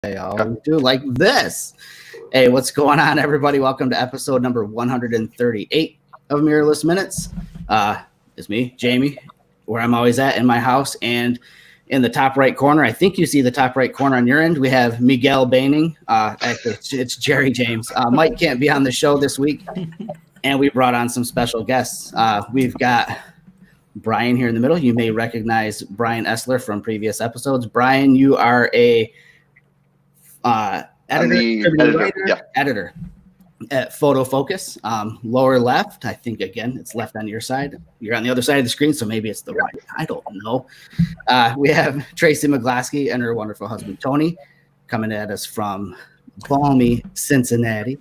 They always do like this. Hey, what's going on, everybody? Welcome to episode number 138 of Mirrorless Minutes. It's me, Jamie, where I'm always at in my house. And in the top right corner, I think you see the top right corner on your end, we have Miguel Baining. Actually, it's Jerry James. Mike can't be on the show this week, and we brought on some special guests. We've got Brian here in the middle. You may recognize Brian Essler from previous episodes. Brian, you are a editor at Photo Focus. Lower left, I think, again, it's left on your side. You're on the other side of the screen, so maybe it's the right. I don't know. We have Tracy McGlasky and her wonderful husband, Tony, coming at us from balmy Cincinnati.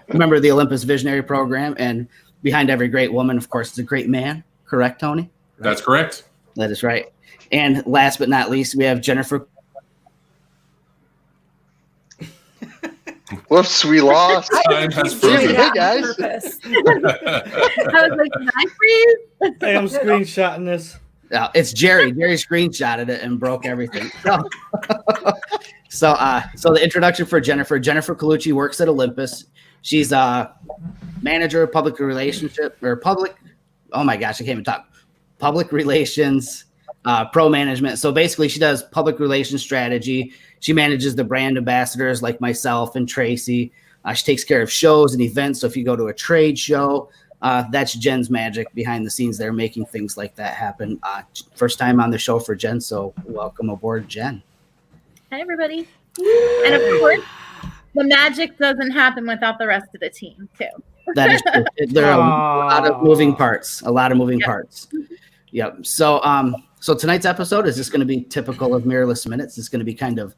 Remember the Olympus Visionary Program, and behind every great woman, of course, is a great man. Correct, Tony? Right? That's correct. That is right. And last but not least, we have Jennifer. Whoops, we lost. Time has proven. Hey, guys. I was like, can I freeze? Hey, I'm screenshotting this. It's Jerry. Jerry screenshotted it and broke everything. So the introduction for Jennifer. Jennifer Colucci works at Olympus. She's a manager of public relationship or public. Oh my gosh, I can't even talk. Public relations, pro management. So basically, she does public relations strategy. She manages the brand ambassadors like myself and Tracy. She takes care of shows and events. So if you go to a trade show, that's Jen's magic behind the scenes there, making things like that happen. First time on the show for Jen, so welcome aboard, Jen. Hi, everybody. And of course, the magic doesn't happen without the rest of the team, too. That is true. There are a lot of moving parts. Parts. Yep. So tonight's episode is just going to be typical of Mirrorless Minutes. It's going to be kind of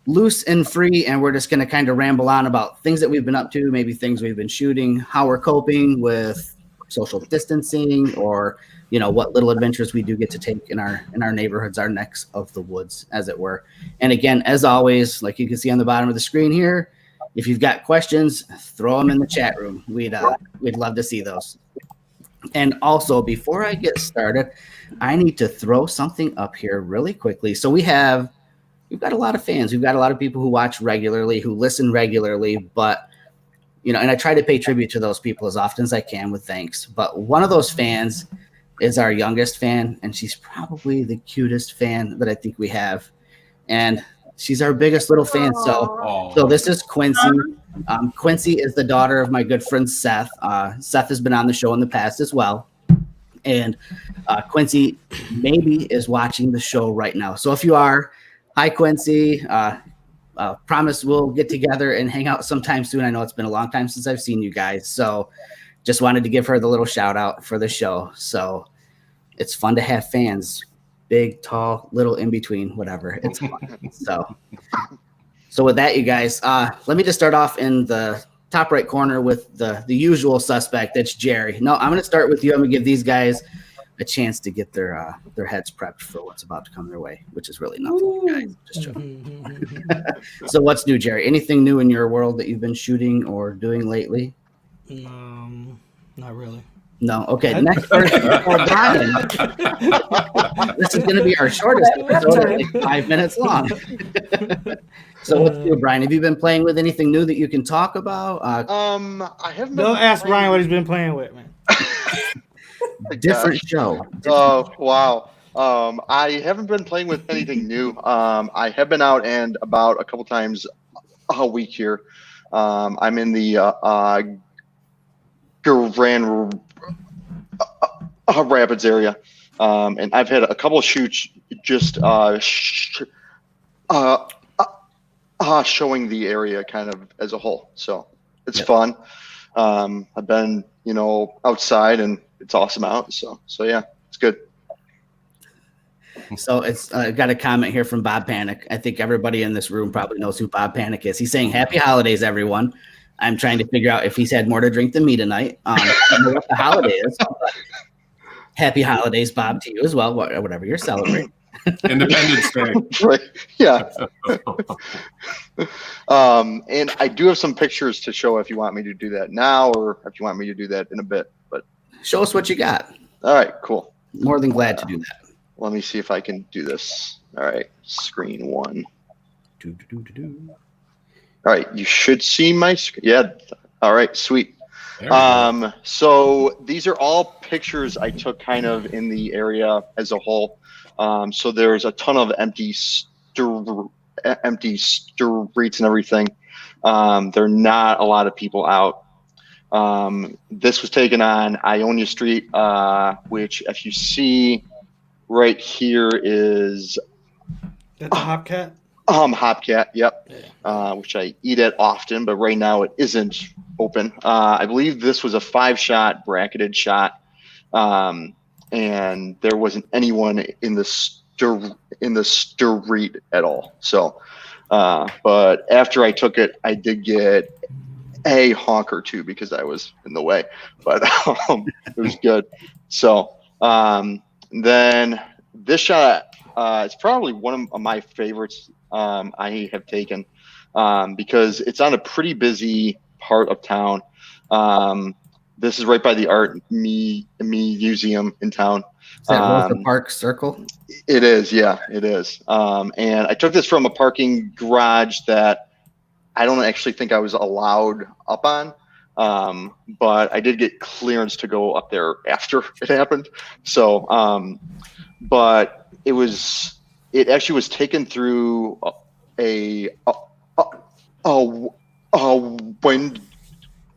loose and free, and we're just going to kind of ramble on about things that we've been up to, maybe things we've been shooting, how we're coping with social distancing, or what little adventures we do get to take in our neighborhoods, our necks of the woods, as it were. And again, as always, like you can see on the bottom of the screen here, if you've got questions, throw them in the chat room. We'd love to see those. And also, before I get started, I need to throw something up here really quickly. So we've got a lot of fans. We've got a lot of people who watch regularly, who listen regularly, but and I try to pay tribute to those people as often as I can with thanks. But one of those fans is our youngest fan, and she's probably the cutest fan that I think we have. And she's our biggest little fan. So this is Quincy. Quincy is the daughter of my good friend Seth. Seth has been on the show in the past as well. And Quincy maybe is watching the show right now. So if you are, hi, Quincy. Promise we'll get together and hang out sometime soon. I know it's been a long time since I've seen you guys. So just wanted to give her the little shout out for the show. So it's fun to have fans. Big, tall, little, in between, whatever. It's fun. So with that, you guys, let me just start off in the top right corner with the usual suspect. That's Jerry. No, I'm going to start with you. I'm going to give these guys a chance to get their heads prepped for what's about to come their way, which is really nothing, guys. Just joking. So what's new, Jerry? Anything new in your world that you've been shooting or doing lately? Not really. No. Okay. Next person for Brian. This is going to be our shortest episode, like 5 minutes long. So what's new, Brian? Have you been playing with anything new that you can talk about? I haven't. Don't ask Brian what he's been playing with, man. Different show. Oh, wow. I haven't been playing with anything new. I have been out and about a couple times a week here. I'm in the Grand Rapids area, and I've had a couple of shoots just showing the area kind of as a whole. So it's fun. I've been, outside, and it's awesome out. So yeah, it's good. So it's got a comment here from Bob Panic. I think everybody in this room probably knows who Bob Panic is. He's saying, "Happy holidays, everyone." I'm trying to figure out if he's had more to drink than me tonight. I don't know what the holiday is. Happy holidays, Bob, to you as well, whatever you're celebrating. Independence Day. Right. Yeah. And I do have some pictures to show if you want me to do that now or if you want me to do that in a bit. But show us what you got. All right, cool. More than glad to do that. Let me see if I can do this. All right, screen one. All right, you should see my screen. Yeah. All right, sweet. There we go. So these are all pictures I took kind of in the area as a whole. So there's a ton of empty streets and everything. There are not a lot of people out. This was taken on Ionia Street, which if you see right here is That's a Hopcat? Hopcat, yep. Yeah. Which I eat at often, but right now it isn't open. I believe this was a 5-shot bracketed shot, and there wasn't anyone in the street at all. So, but after I took it, I did get a honk or two because I was in the way, but it was good. So then this shot is probably one of my favorites I have taken because it's on a pretty busy part of town. This is right by the art museum in town. Is that Rosa Park Circle? It is, yeah, it is. And I took this from a parking garage that I don't actually think I was allowed up on, but I did get clearance to go up there after it happened. So, but it actually was taken through a window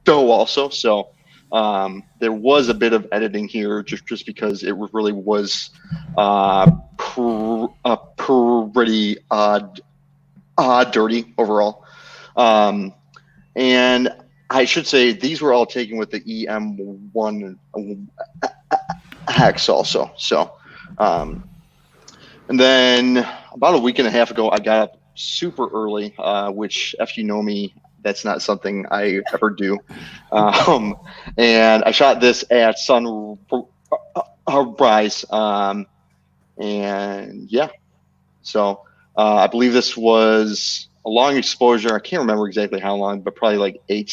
also. So there was a bit of editing here just because it really was pretty dirty overall. And I should say these were all taken with the EM1 hex also. So, and then about a week and a half ago, I got up super early, which if you know me, that's not something I ever do. And I shot this at sunrise. And yeah, so I believe this was a long exposure. I can't remember exactly how long, but probably like 8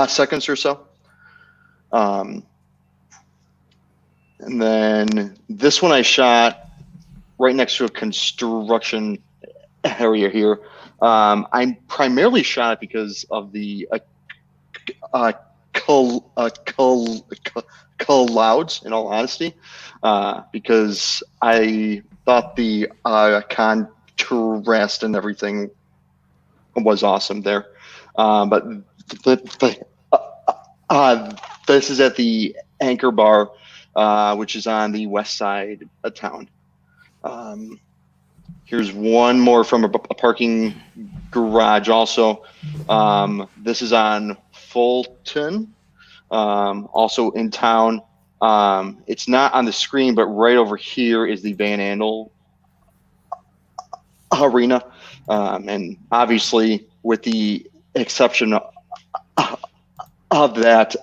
seconds or so. And then this one I shot right next to a construction area here. I primarily shot it because of the clouds, in all honesty, because I thought the contrast and everything was awesome there. But this is at the Anchor Bar, which is on the west side of town. Here's one more from a parking garage also. This is on Fulton, also in town. It's not on the screen, but right over here is the Van Andel Arena. And obviously, with the exception of that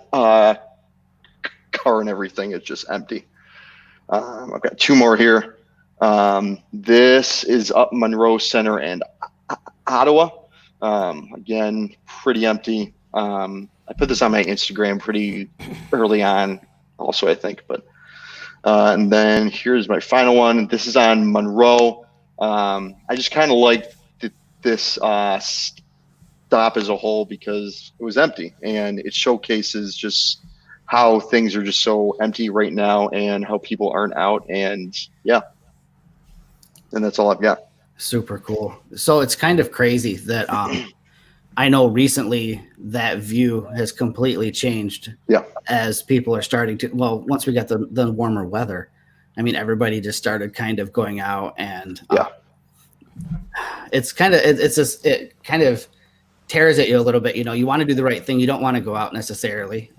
car and everything, it's just empty. I've got two more here. This is up Monroe Center and Ottawa. Again, pretty empty. I put this on my Instagram pretty early on also, I think. But and then here's my final one. This is on Monroe. I just kind of like this stop as a whole because it was empty, and it showcases just how things are just so empty right now and how people aren't out. And yeah, and that's all I've got. Super cool. So it's kind of crazy that I know recently that view has completely changed. Yeah. As people are starting to, well, once we got the warmer weather, I mean, everybody just started kind of going out, and it's kind of, it's just, it kind of tears at you a little bit. You know, you want to do the right thing. You don't want to go out necessarily.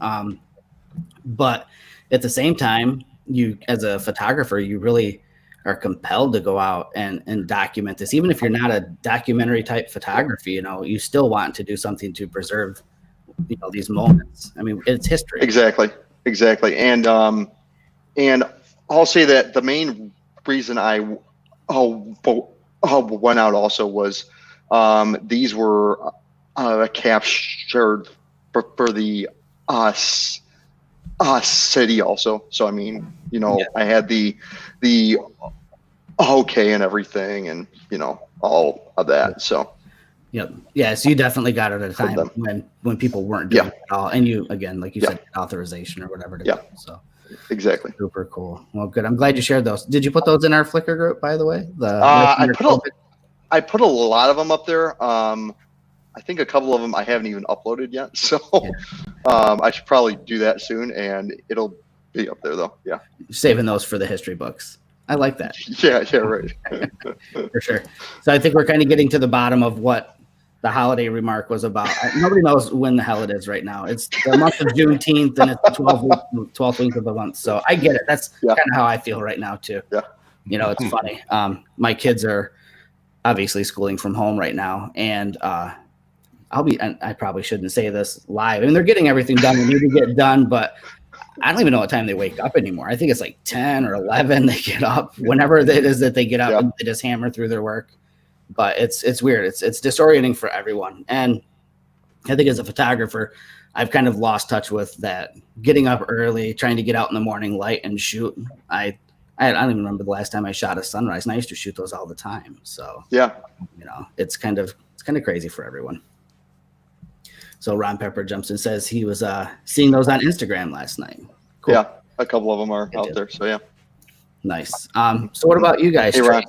But at the same time, you, as a photographer, you really are compelled to go out and document this. Even if you're not a documentary type photography, you know, you still want to do something to preserve, you know, these moments. I mean, it's history. Exactly. And I'll say that the main reason I went out also was these were captured for the city also. So I mean, you know, I had the okay and everything, and all of that. So Yep. Yeah. So you definitely got it at a time them. when people weren't doing Yeah. it at all, and you, again, like you Yeah. said, authorization or whatever to Yeah. go. So exactly. super cool. Well, good. I'm glad you shared those. Did you put those in our Flickr group, by the way? I put a lot of them up there. I think a couple of them I haven't even uploaded yet, so I should probably do that soon, and it'll be up there though. Yeah, saving those for the history books. I like that. Yeah, right. For sure. So I think we're kind of getting to the bottom of what the holiday remark was about. Nobody knows when the hell it is right now. It's the month of Juneteenth, and it's the 12th week of the month. So I get it. That's kind of how I feel right now too. Yeah. It's funny. My kids are obviously schooling from home right now, and I probably shouldn't say this live. I mean, they're getting everything done they need to get done, but I don't even know what time they wake up anymore. I think it's like 10 or 11 they get up, whenever it is that they get up, and they just hammer through their work. But it's weird. It's disorienting for everyone. And I think as a photographer, I've kind of lost touch with that getting up early, trying to get out in the morning light and shoot. I don't even remember the last time I shot a sunrise, and I used to shoot those all the time. So it's kind of crazy for everyone. So Ron Pepper jumps in and says he was seeing those on Instagram last night. Cool. Yeah, a couple of them are out there. So yeah. Nice. So what about you guys? Hey, Ron.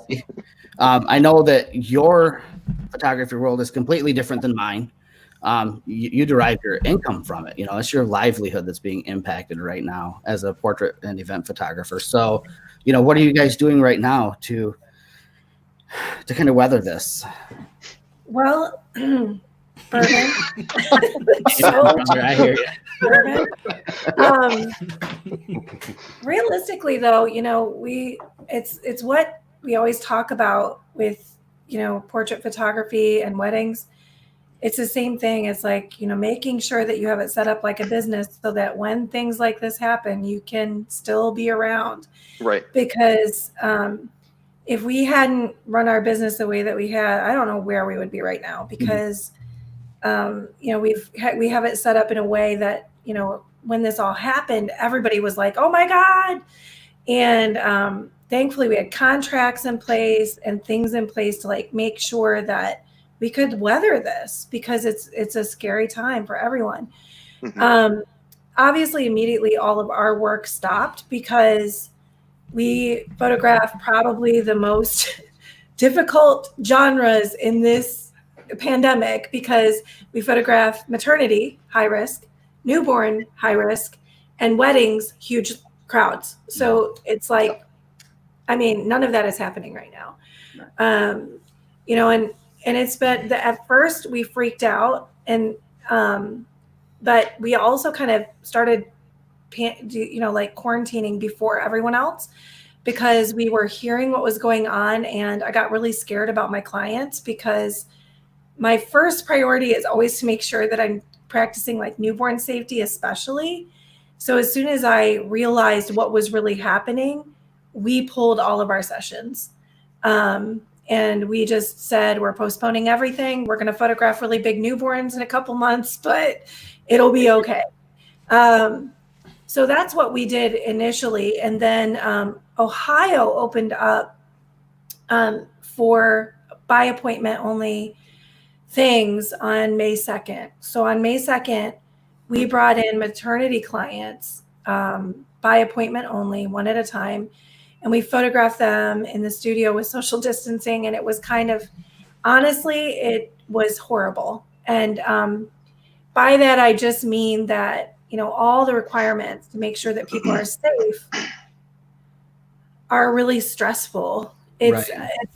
I know that your photography world is completely different than mine. You derive your income from it. It's your livelihood that's being impacted right now as a portrait and event photographer. So, what are you guys doing right now to kind of weather this? Well, bourbon. I hear you. Bourbon. Realistically, though, it's what we always talk about with portrait photography and weddings. It's the same thing. It's like making sure that you have it set up like a business so that when things like this happen, you can still be around. Right. Because if we hadn't run our business the way that we had, I don't know where we would be right now. Because we have it set up in a way that when this all happened, everybody was like, "Oh my God!" And thankfully, we had contracts in place and things in place to make sure that we could weather this, because it's a scary time for everyone. Mm-hmm. Obviously, immediately all of our work stopped because we photograph probably the most difficult genres in this pandemic, because we photograph maternity, high risk, newborn, high risk, and weddings, huge crowds. So it's like, none of that is happening right now. And it's been at first we freaked out, and but we also kind of started quarantining before everyone else, because we were hearing what was going on, and I got really scared about my clients, because my first priority is always to make sure that I'm practicing newborn safety, especially. So as soon as I realized what was really happening, we pulled all of our sessions. And we just said, we're postponing everything. We're going to photograph really big newborns in a couple months, but it'll be okay. So that's what we did initially. And then Ohio opened up for by appointment only things on May 2nd. So on May 2nd, we brought in maternity clients by appointment only, one at a time. And we photographed them in the studio with social distancing. And it was honestly, it was horrible. And by that, I just mean that, all the requirements to make sure that people are safe are really stressful. It's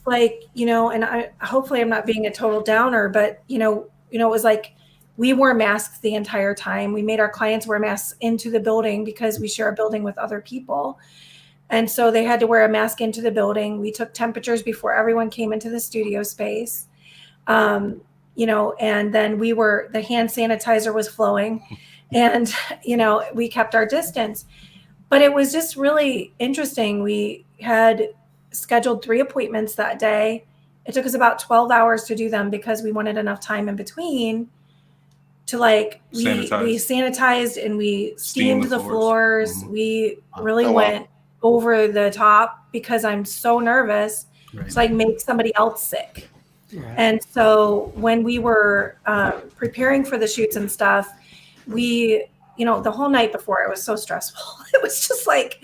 like, and hopefully I'm not being a total downer, but, it was like, we wore masks the entire time. We made our clients wear masks into the building because we share a building with other people. And so they had to wear a mask into the building. We took temperatures before everyone came into the studio space. And then the hand sanitizer was flowing, and, we kept our distance. But it was just really interesting. We had scheduled 3 appointments that day. It took us about 12 hours to do them because we wanted enough time in between to we sanitized and we steamed the floors. Mm-hmm. We really went over the top because I'm so nervous. Right. It's like make somebody else sick. Right. And so when we were preparing for the shoots and stuff, we, the whole night before, it was so stressful. It was just like,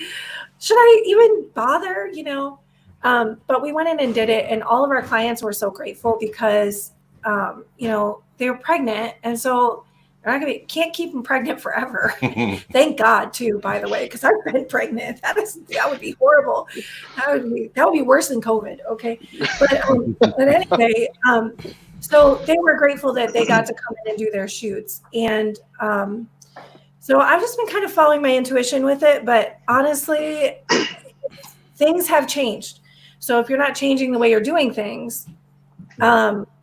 should I even bother, but we went in and did it. And all of our clients were so grateful because, they were pregnant. And so they're not can't keep them pregnant forever. Thank God too, by the way, because I've been pregnant. That would be horrible. That would be worse than COVID. Okay. But anyway, so they were grateful that they got to come in and do their shoots. And so I've just been kind of following my intuition with it, but honestly, things have changed. So if you're not changing the way you're doing things,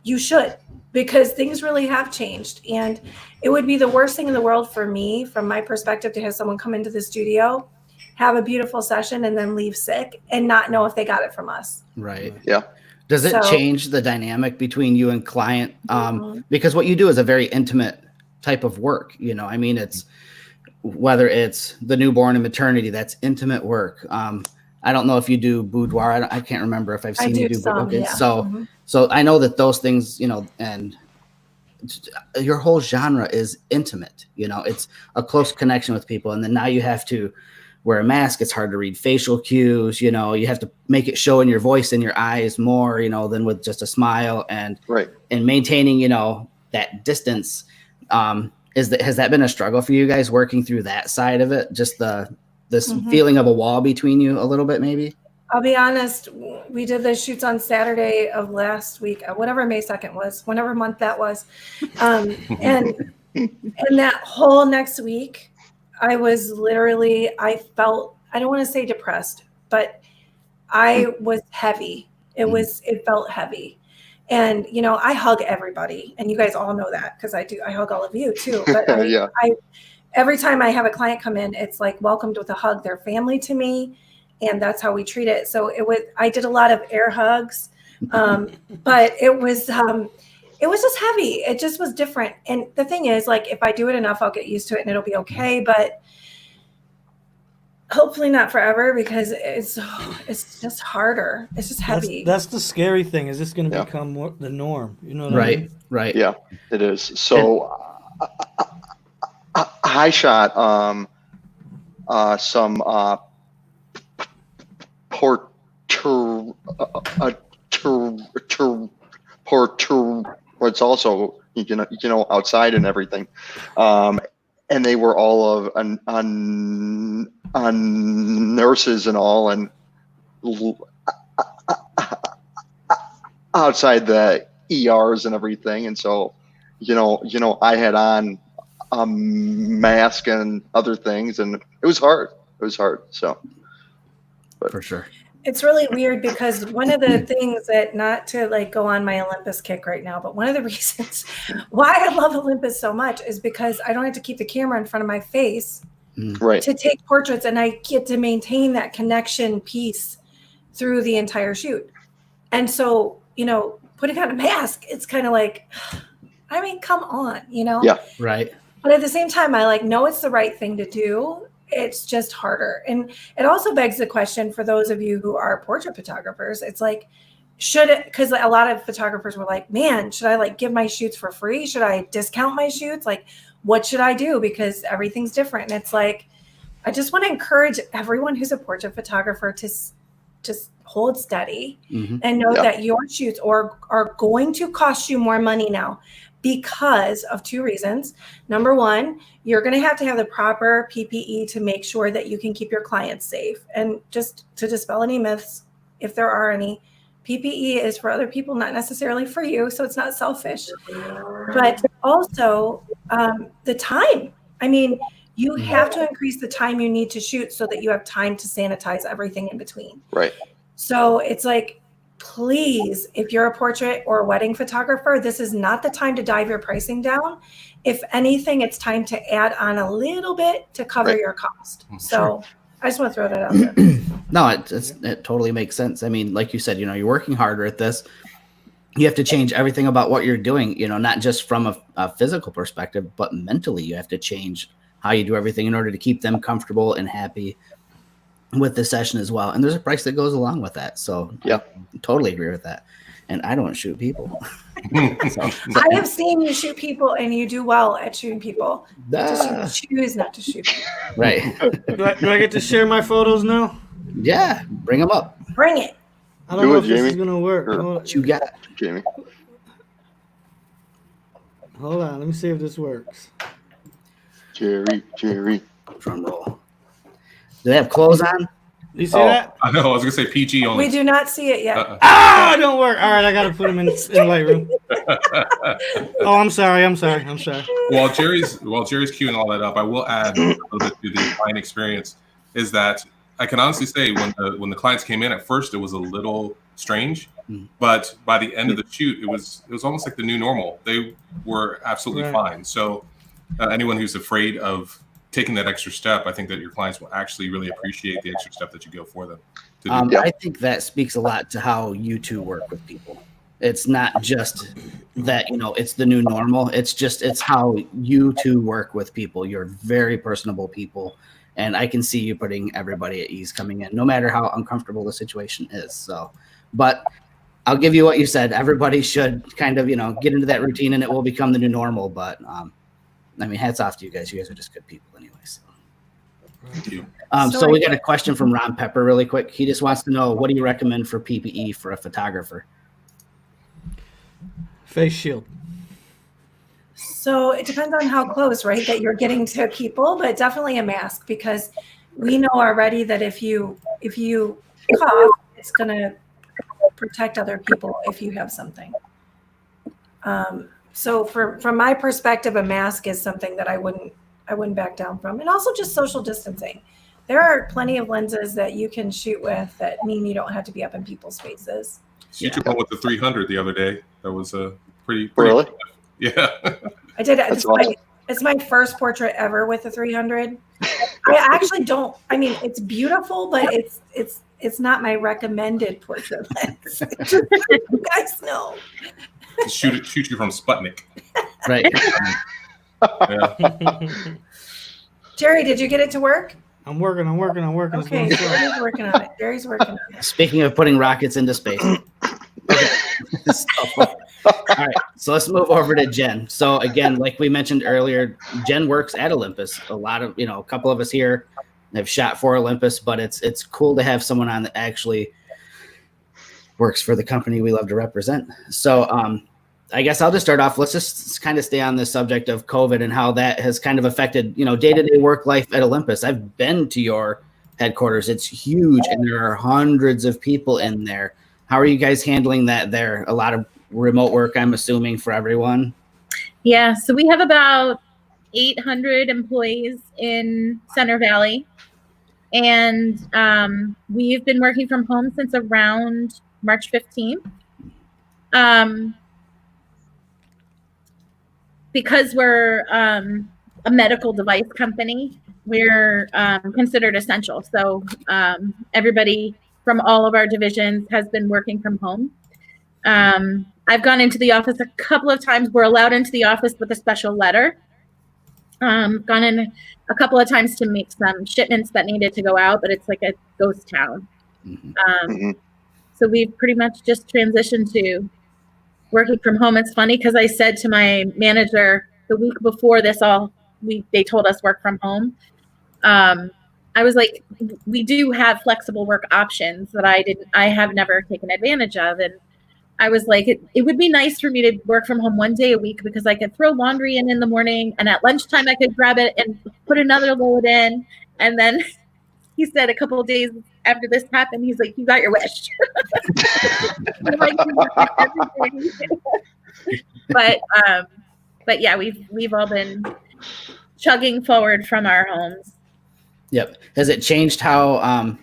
you should, because things really have changed. And it would be the worst thing in the world for me, from my perspective, to have someone come into the studio, have a beautiful session, and then leave sick and not know if they got it from us. Right. Yeah. Does it change the dynamic between you and client? Because what you do is a very intimate type of work. It's whether it's the newborn and maternity, that's intimate work. I don't know if you do boudoir. I can't remember if I've seen you do. Okay. Yeah. So I know that those things, and your whole genre is intimate. It's a close connection with people. And then now you have to wear a mask. It's hard to read facial cues. You have to make it show in your voice and your eyes more, than with just a smile, and maintaining, that distance. Has that been a struggle for you guys, working through that side of it? Just this feeling of a wall between you a little bit, maybe? I'll be honest. We did the shoots on Saturday of last week, whatever May 2nd was, whatever month that was. And that whole next week, I was literally, I felt, I don't want to say depressed, but I was heavy. It felt heavy. And, I hug everybody, and you guys all know that because I hug all of you too. But every time I have a client come in, it's like welcomed with a hug. They're family to me, and that's how we treat it. So I did a lot of air hugs, but it was just heavy. It just was different. And the thing is, like, if I do it enough, I'll get used to it and it'll be okay. But hopefully not forever, because it's just harder. It's just heavy. That's the scary thing. Is this going to become the norm? You know what I mean? Right. Yeah, it is. So I shot some it's also outside and everything, and they were all on nurses and all, and outside the ERs and everything, and so I had on a mask and other things, and it was hard. So, for sure. It's really weird because one of the things that, not to like go on my Olympus kick right now, but one of the reasons why I love Olympus so much is because I don't have to keep the camera in front of my face to take portraits, and I get to maintain that connection piece through the entire shoot. And so, putting on a mask, it's kind of like, I mean, come on, Yeah. Right. But at the same time, I know it's the right thing to do. It's just harder. And it also begs the question for those of you who are portrait photographers. It's like, because a lot of photographers were like, man, should I give my shoots for free? Should I discount my shoots? What should I do? Because everything's different. And it's like, I just want to encourage everyone who's a portrait photographer to just hold steady and know that your shoots are going to cost you more money now, because of two reasons. Number one, you're going to have the proper PPE to make sure that you can keep your clients safe. And just to dispel any myths, if there are any, PPE is for other people, not necessarily for you. So it's not selfish. But also the time. I mean, you have to increase the time you need to shoot so that you have time to sanitize everything in between. Right. So it's like, please, if you're a portrait or a wedding photographer, this is not the time to dive your pricing down. If anything, it's time to add on a little bit to cover your cost. So I just want to throw that out there. No, it totally makes sense. I mean, like you said, you're working harder at this. You have to change everything about what you're doing, not just from a physical perspective, but mentally you have to change how you do everything in order to keep them comfortable and happy. with the session as well. And there's a price that goes along with that. So Yeah. I totally agree with that. And I don't shoot people. So, I have seen you shoot people, and you do well at shooting people. Just choose not to shoot people. right. Do I get to share my photos now? Yeah. Bring them up. Bring it. I don't Do know it, if this is Jamie. gonna work. Sure. What you got? Jamie. Hold on, let me see if this works. Jerry. Drum roll. Do they have clothes on? You see Oh. that? I know. I was gonna say PG only. We do not see it yet. Oh, it don't work. All right, I gotta put them in Lightroom. Oh, I'm sorry. While Jerry's queuing all that up, I will add a little bit to the client experience. Is that I can honestly say when the clients came in at first, it was a little strange, but by the end of the shoot, it was almost like the new normal. They were absolutely fine. So anyone who's afraid of taking that extra step, I think that your clients will actually really appreciate the extra step that you go for them. I think that speaks a lot to how you two work with people. It's not just that, it's the new normal. It's how you two work with people. You're very personable people. And I can see you putting everybody at ease coming in, no matter how uncomfortable the situation is. So, but I'll give you what you said. Everybody should kind of, get into that routine, and it will become the new normal. But hats off to you guys. You guys are just good people anyway. So. Thank you. So we got a question from Ron Pepper really quick. He just wants to know, what do you recommend for PPE for a photographer? Face shield. So it depends on how close, right, that you're getting to people, but definitely a mask, because we know already that if you cough, it's going to protect other people if you have something. So from my perspective, a mask is something that I wouldn't back down from. And also just social distancing. There are plenty of lenses that you can shoot with that mean you don't have to be up in people's faces. You took one with the 300 the other day. That was a pretty Really? Yeah. I did it. That's awesome. It's my first portrait ever with the 300. I actually don't. I mean, it's beautiful, but it's not my recommended portrait lens. You guys know. Shoot you from Sputnik. Right. Yeah. Jerry, did you get it to work? I'm working. Okay, Jerry's working on it. Speaking of putting rockets into space. Okay. All right, so let's move over to Jen. So again, like we mentioned earlier, Jen works at Olympus. A lot of, a couple of us here have shot for Olympus, but it's cool to have someone on that actually works for the company we love to represent. So I guess I'll just start off. Let's just kind of stay on the subject of COVID and how that has kind of affected, day-to-day work life at Olympus. I've been to your headquarters. It's huge, and there are hundreds of people in there. How are you guys handling that there? A lot of remote work, I'm assuming, for everyone? Yeah, so we have about 800 employees in Center Valley. And we've been working from home since around March 15th. Because we're a medical device company, we're considered essential. So everybody from all of our divisions has been working from home. I've gone into the office a couple of times. We're allowed into the office with a special letter. Gone in a couple of times to make some shipments that needed to go out, but it's like a ghost town. So we've pretty much just transitioned to working from home. It's funny because I said to my manager the week before this they told us work from home. I was like, we do have flexible work options that I have never taken advantage of. And I was like, it would be nice for me to work from home one day a week, because I could throw laundry in the morning, and at lunchtime I could grab it and put another load in. And then he said a couple of days after this happened, he's like, you got your wish. I'm like, but yeah, we've all been chugging forward from our homes. Yep. Has it changed how,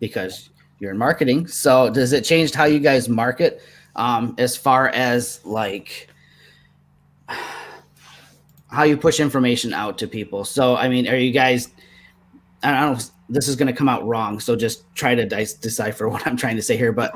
because you're in marketing, so does it change how you guys market as far as like how you push information out to people? So, are you guys, I don't know, this is going to come out wrong, so just try to decipher what I'm trying to say here, but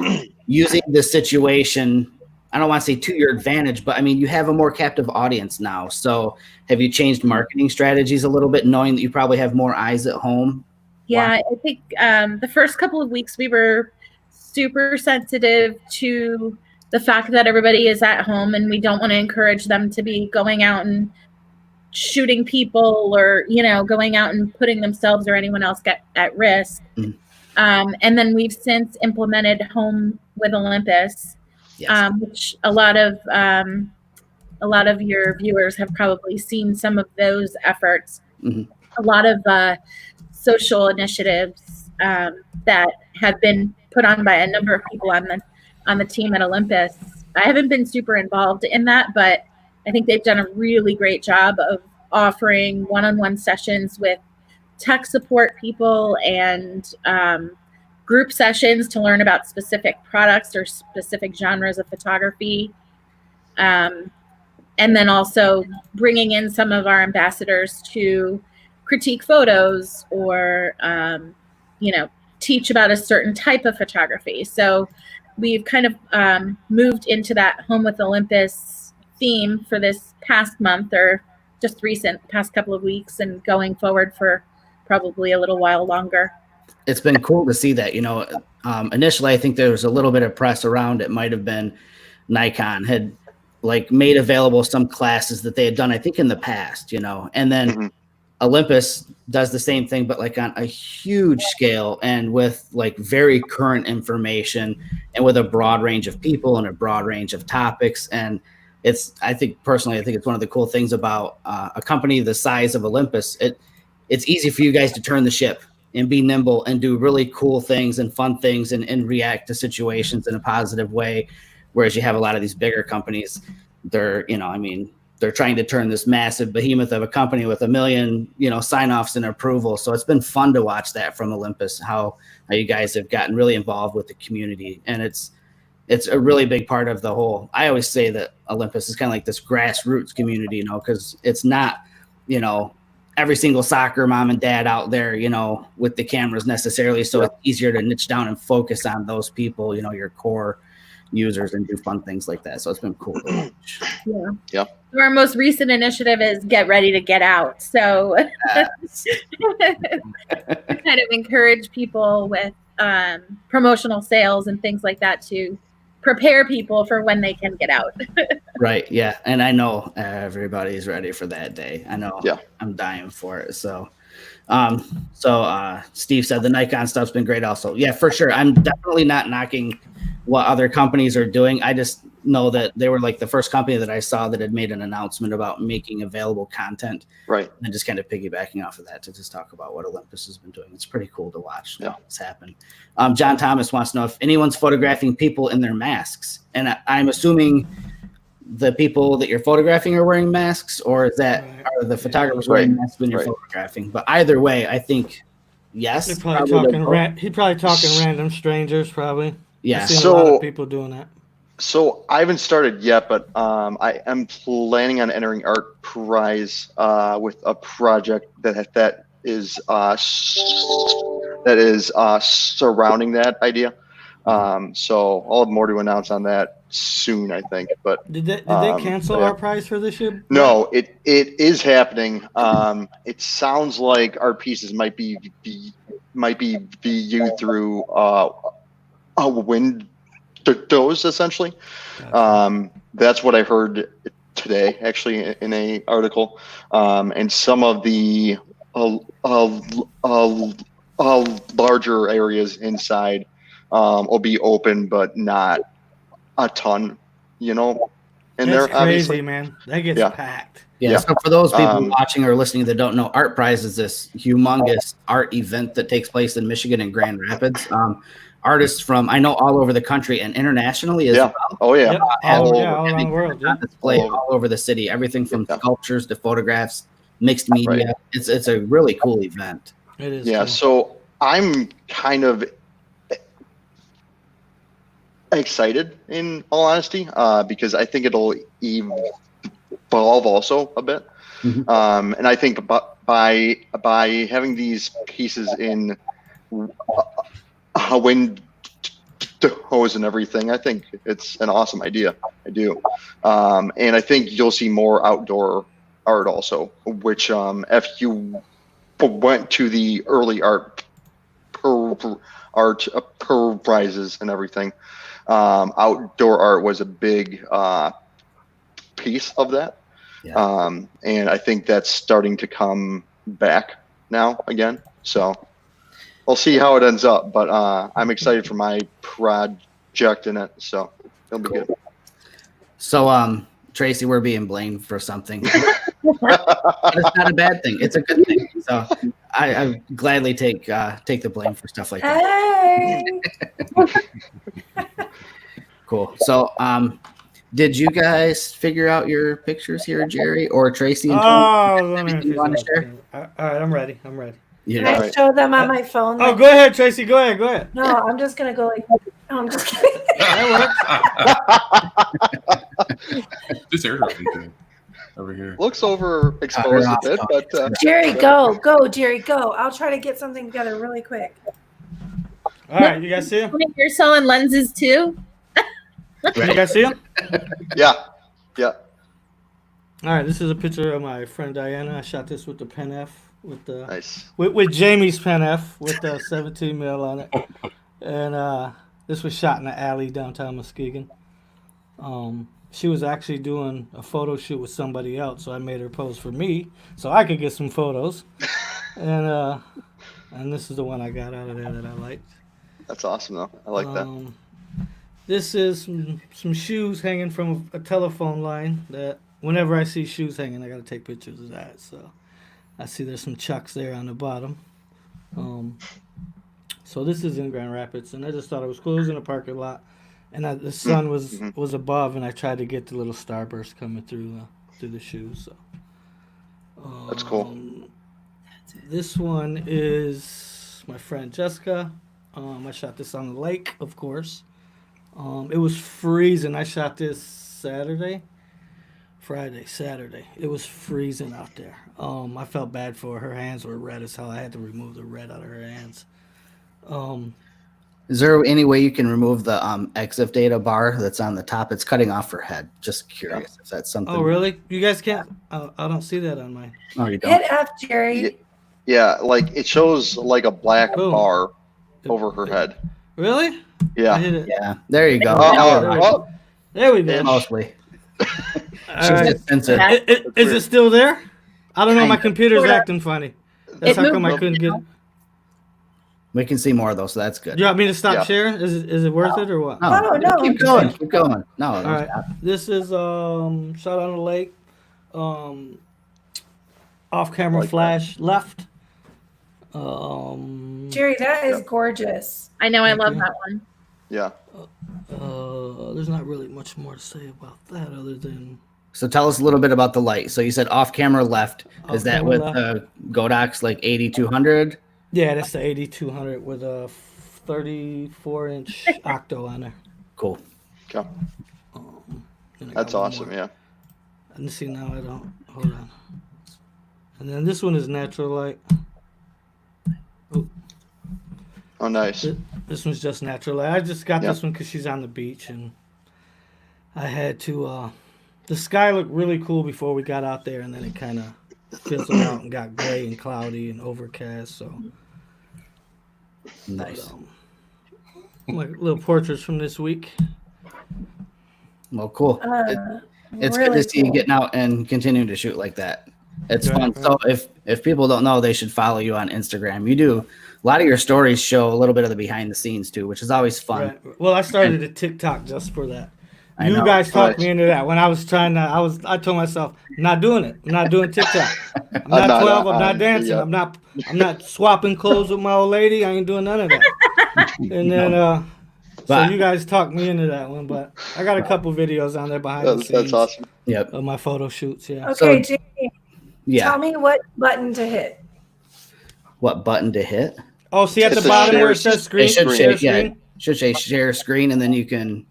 using this situation, I don't want to say to your advantage, but you have a more captive audience now. So have you changed marketing strategies a little bit, knowing that you probably have more eyes at home? Yeah, I think the first couple of weeks we were super sensitive to the fact that everybody is at home and we don't want to encourage them to be going out and shooting people or, going out and putting themselves or anyone else at risk. Mhm. And then we've since implemented Home with Olympus, Yes. which a lot of your viewers have probably seen some of those efforts. Mhm. A lot of social initiatives that have been put on by a number of people on the team at Olympus. I haven't been super involved in that, but I think they've done a really great job of offering one-on-one sessions with tech support people and group sessions to learn about specific products or specific genres of photography. And then also bringing in some of our ambassadors to critique photos or, teach about a certain type of photography. So we've kind of moved into that Home with Olympus theme for this past month or just past couple of weeks and going forward for probably a little while longer. It's been cool to see that, initially I think there was a little bit of press around it. Might have been Nikon had made available some classes that they had done, I think in the past, and then Olympus does the same thing, but on a huge scale and with very current information and with a broad range of people and a broad range of topics. And I think it's one of the cool things about a company the size of Olympus. It's easy for you guys to turn the ship and be nimble and do really cool things and fun things and react to situations in a positive way. Whereas you have a lot of these bigger companies, they're trying to turn this massive behemoth of a company with 1 million, sign-offs and approval. So it's been fun to watch that from Olympus, how you guys have gotten really involved with the community. And it's a really big part of the whole. I always say that Olympus is kind of like this grassroots community, because it's not, every single soccer mom and dad out there, with the cameras necessarily. So it's easier to niche down and focus on those people, your core users, and do fun things like that. So it's been cool to watch. Yeah. Our most recent initiative is Get Ready to Get Out. So kind of encourage people with promotional sales and things like that to prepare people for when they can get out. Right. Yeah. And I know everybody's ready for that day. I know. Yeah. I'm dying for it. So Steve said the Nikon stuff's been great also. Yeah, for sure. I'm definitely not knocking what other companies are doing. I just know that they were the first company that I saw that had made an announcement about making available content. Right. And just kind of piggybacking off of that to just talk about what Olympus has been doing. It's pretty cool to watch what's happened. John Thomas wants to know if anyone's photographing people in their masks. And I'm assuming the people that you're photographing are wearing masks, or are the photographers wearing masks when you're photographing? But either way, I think yes. He's probably talking random strangers, probably. Yeah. I've seen a lot of people doing that. So I haven't started yet, but I am planning on entering Art Prize with a project that is surrounding that idea. So I'll have more to announce on that soon, I think. But did they cancel Art Prize for this year? No, it is happening. It sounds like our pieces might be viewed through a windows, essentially. Gotcha. That's what I heard today, actually, in a article. And some of the larger areas inside will be open, but not a ton, in That's there. Crazy, obviously, man. That gets packed. Yeah. So for those people watching or listening that don't know, Art Prize is this humongous art event that takes place in Michigan and Grand Rapids. Artists from, I know, all over the country and internationally as well. Oh yeah. Yep. All around the world. On display all over the city. Everything from sculptures to photographs, mixed media. Right. It's a really cool event. It is. Yeah. Cool. So I'm kind of excited, in all honesty, because I think it'll evolve also a bit. Mm-hmm. And I think by having these pieces in windows and everything, I think it's an awesome idea. I do. And I think you'll see more outdoor art also, which if you went to the early art art prizes and everything. Outdoor art was a big piece of that. Yeah. And I think that's starting to come back now again. So we'll see how it ends up. But I'm excited for my project in it. So it'll be good. So, Tracy, we're being blamed for something. But it's not a bad thing. It's a good thing. So I gladly take the blame for stuff like that. Hey. Cool. So, did you guys figure out your pictures here, Jerry or Tracy? And Tony? Anything you want to share? All right, I'm ready. Yeah. Can I Right. show them on my phone? Oh, go ahead, Tracy. Go ahead. No, I'm just gonna go like. No, I'm just kidding. Just airdropping over here. Looks overexposed a bit, but Jerry, go, Jerry, go. I'll try to get something together really quick. All right, you guys see him? You're selling lenses too? You guys see him? yeah. All right, this is a picture of my friend Diana. I shot this with the Pen F, with the Nice. with Jamie's Pen F, with the 17 mil on it, and this was shot in the alley downtown Muskegon. She was actually doing a photo shoot with somebody else, so I made her pose for me so I could get some photos, and this is the one I got out of there that I liked. That's awesome, though. I like that. This is some shoes hanging from a telephone line that whenever I see shoes hanging, I got to take pictures of that. So I see there's some Chucks there on the bottom. So this is in Grand Rapids, and I just thought it was cool. It was in a parking lot, and the sun was above, and I tried to get the little starburst coming through the shoes. So That's cool. This one is my friend Jessica. I shot this on the lake, of course. It was freezing. I shot this Saturday. It was freezing out there. I felt bad for her. Her hands were red as hell. I had to remove the red out of her hands. Is there any way you can remove the EXIF data bar that's on the top? It's cutting off her head. Just curious if that's something. Oh, really? You guys can't? I don't see that on mine. Oh, you don't? Hit F, Jerry. Yeah, like it shows like a black Boom. bar over her head. Really? I Yeah. hit it. Yeah. There you go. Oh, There we go. Mostly. All She's right. just censored. Is it still there? I don't know. My computer's Sorta. acting funny. That's It how come I moved. couldn't get. We can see more though, so that's good. You want me to stop Yeah. sharing? Is it worth it or what? No, no. Keep going. Keep going. No. All right. This is shot on the lake. Off camera Like flash left. Jerry, that is gorgeous. I know, I Thank love you. that one. Yeah. There's not really much more to say about that other than So tell us a little bit about the light. So you said off camera left. Is that Off-camera with left. the Godox like 8200? yeah, that's the 8200 with a 34-inch octo on there. Cool. Okay. Then I That's got one awesome. more. Yeah. And see now I don't. Hold on. And then this one is natural light. Oh, nice. This one's just natural light. I just got Yeah. this one because she's on the beach, and I had to. The sky looked really cool before we got out there, and then it kind of fizzled out and got gray and cloudy and overcast. So Nice. my little portraits from this week. Well, cool. It's good really to see you cool. getting out and continuing to shoot like that. It's Right, fun. right. So if people don't know, they should follow you on Instagram. You do a lot of your stories show a little bit of the behind the scenes too, which is always fun. Right. Well, I started a TikTok just for that. I You know. guys talked Nice. me into that when I was trying to. I told myself, I'm not doing it. I'm not doing TikTok. I'm I'm not not, 12. I'm not yeah. dancing. I'm not swapping clothes with my old lady. I ain't doing none of that. And then, so But- you guys talked me into that one, but I got a couple videos on there behind the scenes That's awesome. Yep. of my photo shoots. Yeah. Okay, So- Jamie, Yeah. tell me what button to hit. What button to hit? Oh, see at It's the a bottom where it share- says screen. It should share say, yeah, screen? should say share screen, and then you can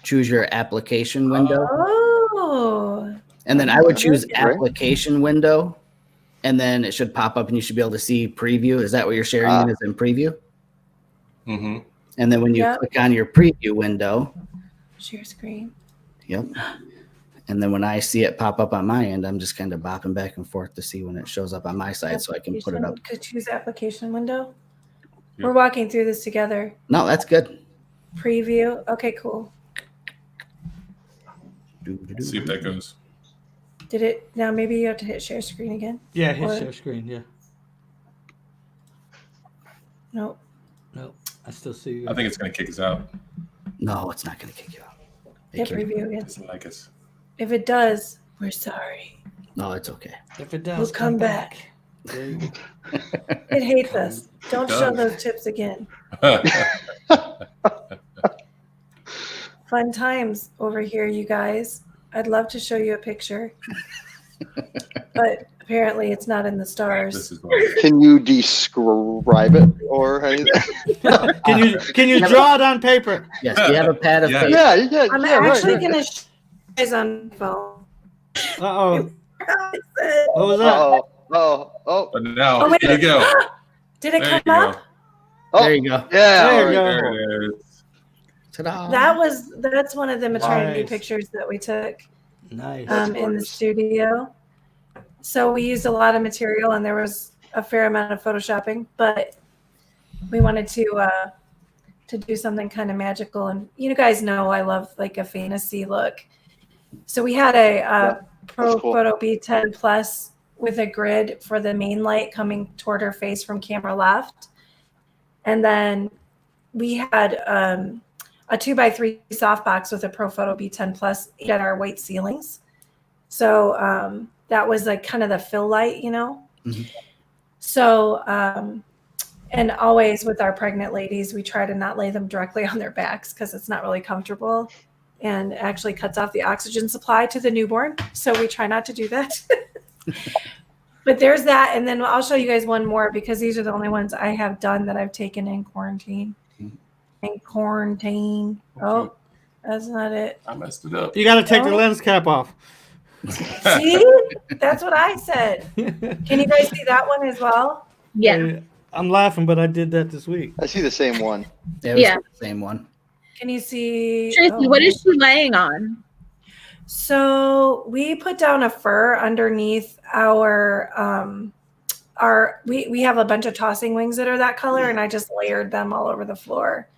choose your application window. Oh, And then I would choose Great. application window, and then it should pop up, and you should be able to see preview. Is that what you're sharing it as in preview? Mm-hmm. And then when you Yeah. click on your preview window, share screen. yep. And then when I see it pop up on my end, I'm just kind of bopping back and forth to see when it shows up on my side, so I can put it up. To choose application window. We're walking through this together. No, that's good. Preview. Okay, cool. See if that goes. Did it? Now maybe you have to hit share screen again. Yeah, hit share screen. Yeah. Nope. I still see you. I think it's going to kick us out. No, it's not going to kick you out. Hit preview again. It doesn't like us. If it does, we're sorry. No, it's okay. If it does, We'll come back. There you go. It hates us. Don't show those tips again. Fun times over here, you guys. I'd love to show you a picture, but apparently it's not in the stars. Can you describe it or anything? Can you draw it on paper? Yes. Do you have a pad of paper? Yeah. I'm actually going to show you guys on the phone. Uh-oh. What was that? Oh. But now, Oh, wait. there you go. Did it There come you up? go. Oh, There you go. Yeah. There you all go. right. There it is. Ta-da. That's one of the maternity Nice. pictures that we took Nice. in the studio. So we used a lot of material and there was a fair amount of photoshopping, but we wanted to do something kind of magical. And you guys know I love like a fantasy look. So we had a Pro cool. Photo B10 Plus with a grid for the main light coming toward her face from camera left. And then we had a 2x3 softbox with a Pro Photo B10 Plus at our white ceilings. So that was like kind of the fill light, you know? Mm-hmm. So, and always with our pregnant ladies, we try to not lay them directly on their backs because it's not really comfortable and actually cuts off the oxygen supply to the newborn. So we try not to do that. But there's that. And then I'll show you guys one more because these are the only ones I have done that I've taken in quarantine. In quarantine. Oh, that's not it. I messed it up. You got to take the lens cap off. See? That's what I said. Can you guys see that one as well? Yeah. I'm laughing, but I did that this week. I see the same one. It was Yeah. the same one. Can you see? Tracy, what is she laying on? So we put down a fur underneath our we have a bunch of tossing wings that are that color, and I just layered them all over the floor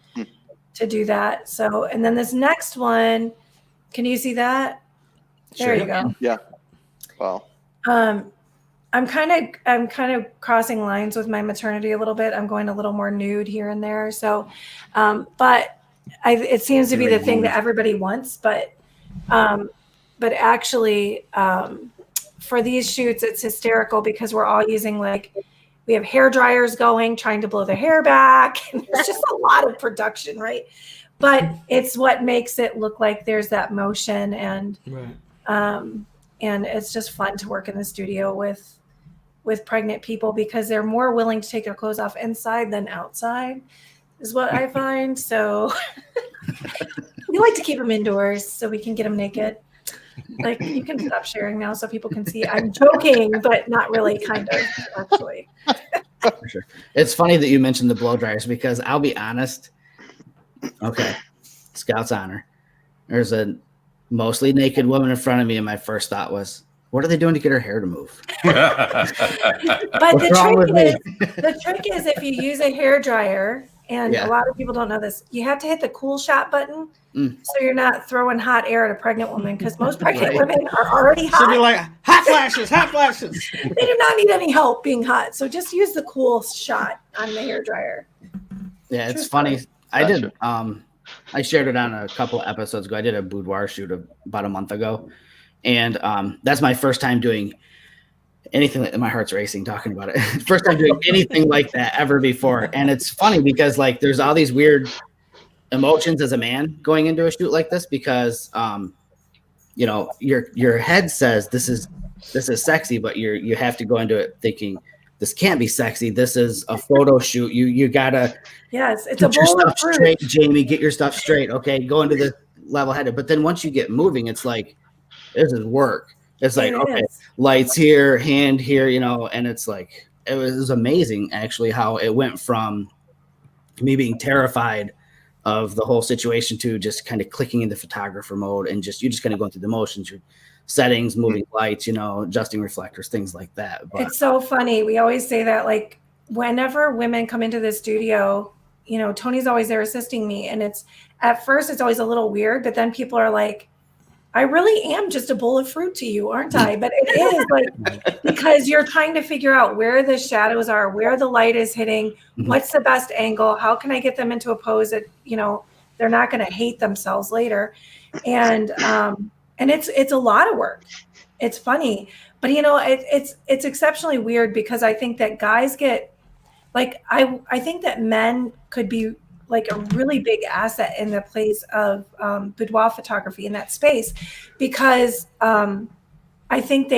to do that. So, and then this next one, can you see that? There you go. Yeah. Wow. I'm kind of crossing lines with my maternity a little bit. I'm going a little more nude here and there. So, but it seems to be the thing that everybody wants. But actually, for these shoots, it's hysterical because we're all using we have hair dryers going, trying to blow the hair back. And there's just a lot of production, right? But it's what makes it look like there's that motion and it's just fun to work in the studio with pregnant people because they're more willing to take their clothes off inside than outside is what I find. So we like to keep them indoors so we can get them naked. Like, you can stop sharing now so people can see. I'm joking, but not really, kind of, actually. For sure. It's funny that you mentioned the blow dryers because I'll be honest. Okay, Scout's honor. There's a mostly naked woman in front of me, and my first thought was, what are they doing to get her hair to move? But the trick is if you use a hair dryer, and a lot of people don't know this, you have to hit the cool shot button so you're not throwing hot air at a pregnant woman because most pregnant women are already hot. Should be like hot flashes, hot flashes. They do not need any help being hot. So just use the cool shot on the hair dryer. Yeah, it's funny. I did. I shared it on a couple of episodes ago. I did a boudoir shoot about a month ago, and that's my first time doing anything. My heart's racing talking about it. First time doing anything like that ever before, and it's funny because there's all these weird emotions as a man going into a shoot like this because your head says this is sexy, but you have to go into it thinking this can't be sexy. This is a photo shoot. You gotta it's get your stuff straight, Jamie. Get your stuff straight. Okay, go into the level headed. But then once you get moving, it's like this is work. It's like lights here, hand here, and it's like it was amazing actually how it went from me being terrified of the whole situation to just kind of clicking into photographer mode and you just kind of going through the motions, your settings, moving lights, adjusting reflectors, things like that. But it's so funny. We always say that whenever women come into the studio, you know, Tony's always there assisting me. And at first it's always a little weird, but then people are like, I really am just a bowl of fruit to you, aren't I? But it is like, because you're trying to figure out where the shadows are, where the light is hitting, what's the best angle, how can I get them into a pose that, you know, they're not going to hate themselves later. And it's a lot of work. It's funny, but you know, it's exceptionally weird because I think that guys get like, I think that men could be like a really big asset in the place of boudoir photography in that space, because I think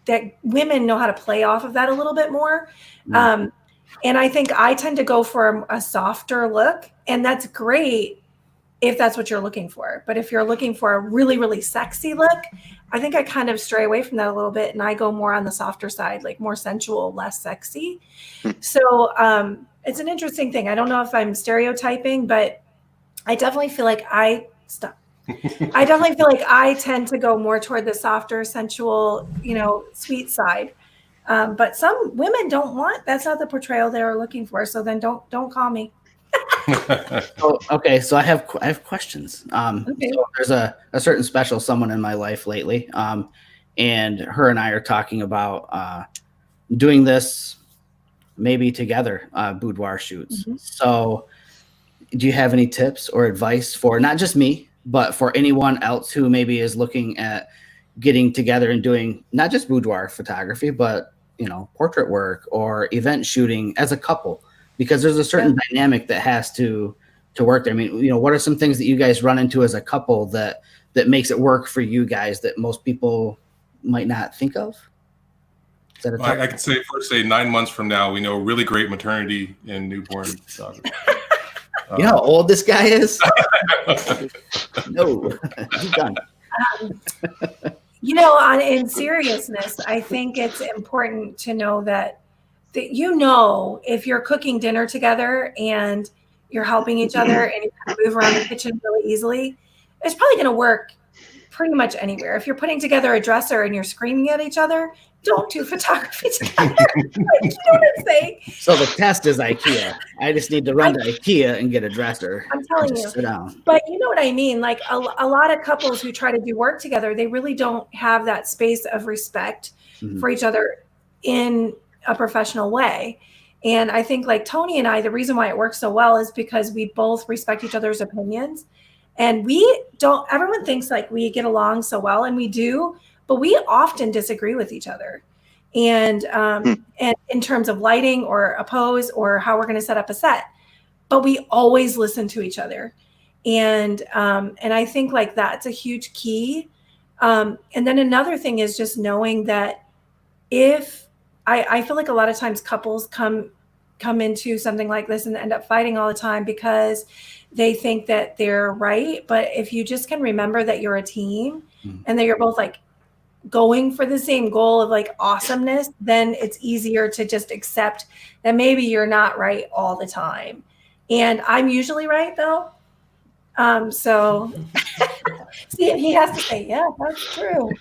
that women know how to play off of that a little bit more. And I think I tend to go for a softer look, and that's great if that's what you're looking for. But if you're looking for a really, really sexy look, I think I kind of stray away from that a little bit, and I go more on the softer side, like more sensual, less sexy. So it's an interesting thing. I don't know if I'm stereotyping, but I definitely feel like I tend to go more toward the softer, sensual, you know, sweet side. But some women don't want, that's not the portrayal they're looking for. So then don't call me. Okay, so I have questions. Okay. So there's a certain special someone in my life lately, and her and I are talking about doing this maybe together, boudoir shoots. So do you have any tips or advice for not just me, but for anyone else who maybe is looking at getting together and doing not just boudoir photography, but, you know, portrait work or event shooting as a couple? Because there's a certain dynamic that has to work there. I mean, you know, what are some things that you guys run into as a couple that makes it work for you guys that most people might not think of? Is that I can say 9 months from now, we know really great maternity and newborn photography. You know how old this guy is? No, he's done. You know, in seriousness, I think it's important to know that you know, if you're cooking dinner together and you're helping each other and you kind of move around the kitchen really easily, it's probably going to work pretty much anywhere. If you're putting together a dresser and you're screaming at each other, don't do photography together. Like, you know what I'm saying? So the test is IKEA. I just need to run to IKEA and get a dresser. I'm telling you. Sit down. But you know what I mean? Like a lot of couples who try to do work together, they really don't have that space of respect for each other in a professional way. And I think like Tony and I, the reason why it works so well is because we both respect each other's opinions. And everyone thinks like we get along so well, and we do, but we often disagree with each other. And in terms of lighting or a pose or how we're going to set up a set, but we always listen to each other. And I think like that's a huge key. And then another thing is just knowing that if I feel like a lot of times couples come into something like this and end up fighting all the time because they think that they're right. But if you just can remember that you're a team and that you're both like going for the same goal of like awesomeness, then it's easier to just accept that maybe you're not right all the time. And I'm usually right though. So see, he has to say, yeah, that's true.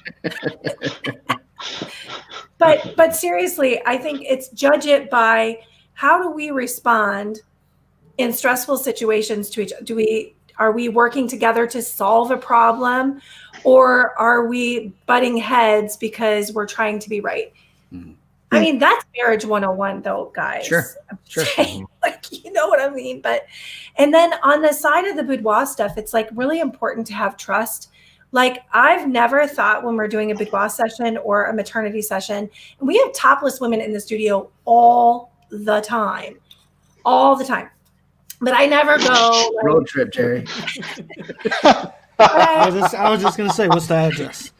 But seriously, I think it's judge it by how do we respond in stressful situations to each other? Are we working together to solve a problem, or are we butting heads because we're trying to be right? I mean, that's marriage 101 though, guys. Sure. Like, you know what I mean? And then on the side of the boudoir stuff, it's like really important to have trust. Like I've never thought when we're doing a boudoir session or a maternity session, and we have topless women in the studio all the time. But I never go like, road trip, Jerry. I was just gonna say, what's the address?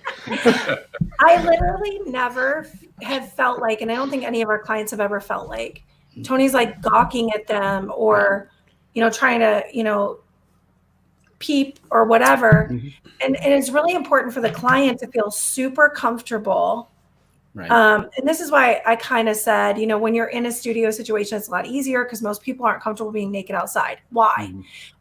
I literally never have felt like, and I don't think any of our clients have ever felt like Tony's like gawking at them or, you know, trying to, you know, peep or whatever. And it's really important for the client to feel super comfortable. Right. And this is why I kind of said, you know, when you're in a studio situation, it's a lot easier because most people aren't comfortable being naked outside. Why?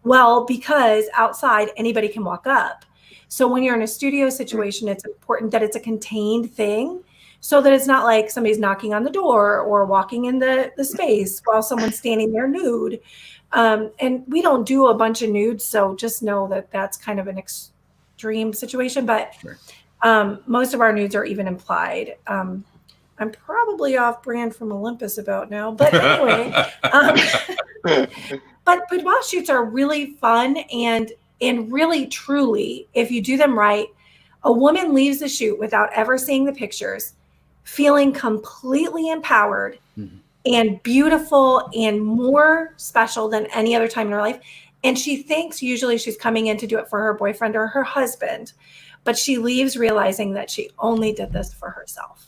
Well, because outside anybody can walk up. So when you're in a studio situation, it's important that it's a contained thing. so that it's not like somebody's knocking on the door or walking in the space while someone's standing there nude. And we don't do a bunch of nudes, so just know that that's kind of an extreme situation. But most of our nudes are even implied. I'm probably off brand from Olympus about now, but anyway. But boudoir shoots are really fun and really truly, if you do them right, a woman leaves the shoot without ever seeing the pictures, feeling completely empowered and beautiful and more special than any other time in her life. And she thinks usually she's coming in to do it for her boyfriend or her husband, but she leaves realizing that she only did this for herself.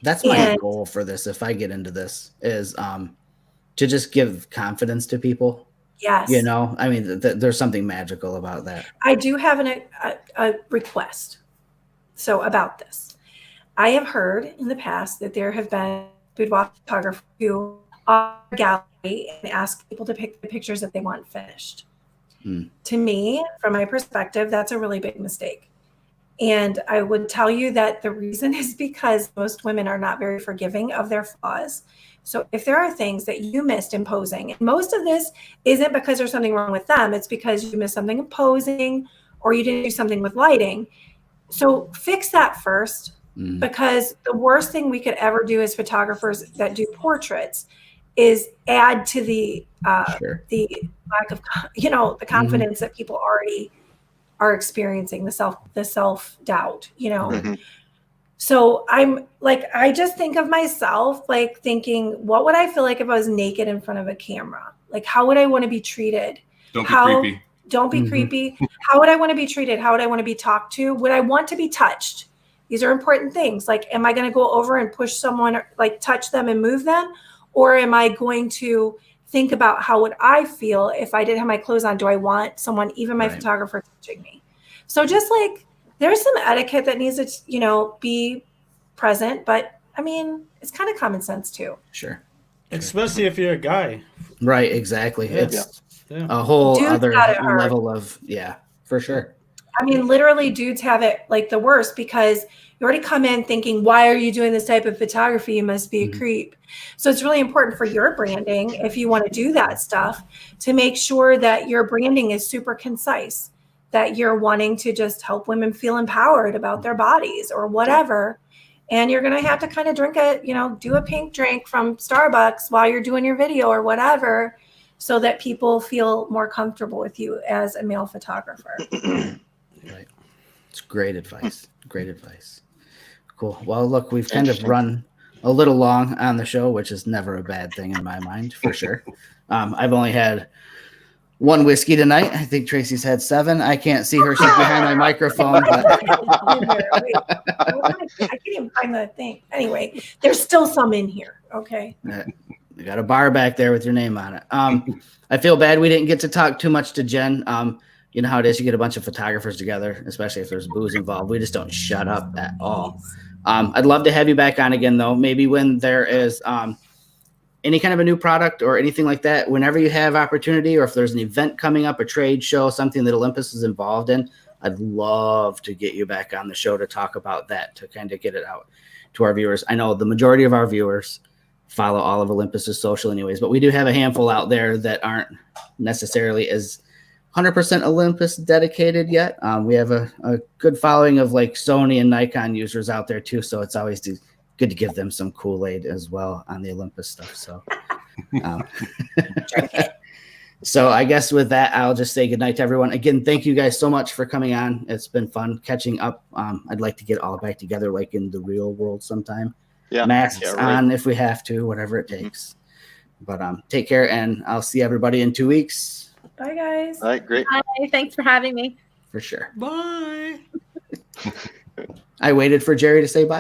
That's my goal for this. If I get into this, is to just give confidence to people. Yes. You know, I mean, there's something magical about that. I do have a request. So about this, I have heard in the past that there have been boudoir photographers who are in a gallery and ask people to pick the pictures that they want finished. To me, from my perspective, that's a really big mistake. And I would tell you that the reason is because most women are not very forgiving of their flaws. So if there are things that you missed in posing, and most of this isn't because there's something wrong with them, it's because you missed something in posing or you didn't do something with lighting. So fix that first, because the worst thing we could ever do as photographers that do portraits is add to the lack of, the confidence that people already are experiencing, the self-doubt, So I'm like, I just think of myself like thinking, what would I feel like if I was naked in front of a camera? Like, how would I want to be treated? Don't be creepy. Don't be creepy. How would I want to be treated? How would I want to be talked to? Would I want to be touched? These are important things. Like, am I going to go over and push someone, or like touch them and move them? Or am I going to think about how would I feel if I didn't have my clothes on? Do I want someone, even my photographer, touching me? So just like, there's some etiquette that needs to, be present, but I mean, it's kind of common sense too. Sure. Especially if you're a guy. Right. Exactly. Yeah. It's a whole Dudes other got it hard. level of, for sure. I mean, literally dudes have it like the worst, because you already come in thinking, why are you doing this type of photography? You must be a creep. So it's really important for your branding, if you want to do that stuff, to make sure that your branding is super concise, that you're wanting to just help women feel empowered about their bodies or whatever. And you're going to have to kind of do a pink drink from Starbucks while you're doing your video or whatever, so that people feel more comfortable with you as a male photographer. Right. It's great advice. Great advice. Cool. Well, look, we've kind of run a little long on the show, which is never a bad thing in my mind, for sure. I've only had one whiskey tonight. I think Tracy's had 7. I can't see her. She's behind my microphone. But... I can't even find the thing. Anyway, there's still some in here. Okay. We got a bar back there with your name on it. I feel bad we didn't get to talk too much to Jen. You know how it is. You get a bunch of photographers together, especially if there's booze involved. We just don't shut up at all. I'd love to have you back on again, though. Maybe when there is any kind of a new product or anything like that, whenever you have opportunity, or if there's an event coming up, a trade show, something that Olympus is involved in, I'd love to get you back on the show to talk about that, to kind of get it out to our viewers. I know the majority of our viewers follow all of Olympus's social anyways, but we do have a handful out there that aren't necessarily as 100% Olympus dedicated yet. We have a good following of like Sony and Nikon users out there too, so it's always good to give them some Kool-Aid as well on the Olympus stuff. So, so I guess with that, I'll just say goodnight to everyone. Again, thank you guys so much for coming on. It's been fun catching up. I'd like to get all back together like in the real world sometime. Yeah, masks on if we have to, whatever it takes. But take care, and I'll see everybody in 2 weeks. Bye, guys. All right, great. Bye. Thanks for having me. For sure. Bye. I waited for Jerry to say bye.